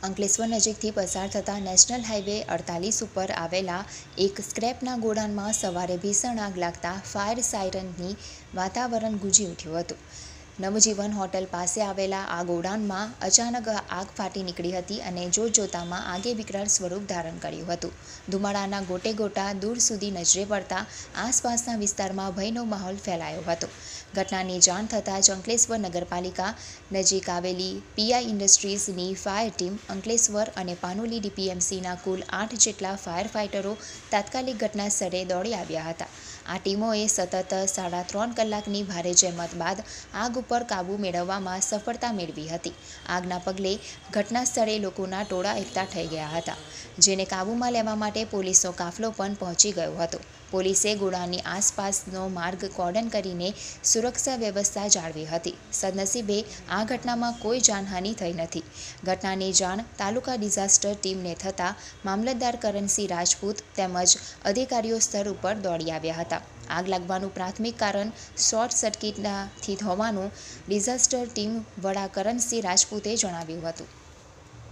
અંકલેશ્વર નજીકથી પસાર થતા નેશનલ હાઈવે 48 ઉપર આવેલા એક સ્ક્રેપના ગોડાઉનમાં સવારે ભીષણ આગ લાગતા ફાયર સાયરનથી વાતાવરણ ગુંજી ઉઠ્યું હતું. નવજીવન હોટલ પાસે આવેલા આ ગોડાઉનમાં અચાનક આગ ફાટી નીકળી હતી અને જોતજોતામાં આગે વિકરાળ સ્વરૂપ ધારણ કર્યું હતું. ધુમાડાના ગોટે ગોટા દૂર સુધી નજરે પડતા આસપાસના વિસ્તારમાં ભયનો માહોલ ફેલાયો હતો. ઘટનાની જાણ થતાં જ અંકલેશ્વર નગરપાલિકા નજીક આવેલી પીઆઈ ઇન્ડસ્ટ્રીઝની ફાયર ટીમ, અંકલેશ્વર અને પાનોલી ડીપીએમસીના કુલ 8 જેટલા ફાયર ફાઇટરો તાત્કાલિક ઘટના સ્થળે દોડી આવ્યા હતા. આ ટીમોએ સતત 3.5 કલાકની ભારે જહેમત બાદ આગ ઉપર કાબૂ મેળવવામાં સફળતા મેળવી હતી. આગના પગલે ઘટના સ્થળે લોકોના ટોળા એકઠા થઈ ગયા હતા, જેને કાબૂમાં લેવા માટે પોલીસનો કાફલો પણ પહોંચી ગયો હતો. પોલીસે ગોડાઉનની આસપાસનો માર્ગ કોર્ડન કરીને સુરક્ષા વ્યવસ્થા જાળવી હતી. સદનસીબે આ ઘટનામાં કોઈ જાનહાનિ થઈ નથી. ઘટનાની જાણ તાલુકા ડિઝાસ્ટર ટીમને થતાં મામલતદાર કરણસિંહ રાજપૂત તેમજ અધિકારીઓ સ્થળ ઉપર દોડી આવ્યા હતા. આગ લાગવાનું પ્રાથમિક કારણ શોર્ટ સર્કિટથી હોવાનું ડિઝાસ્ટર ટીમ વડા કરણસિંહ રાજપૂતે જણાવ્યું હતું.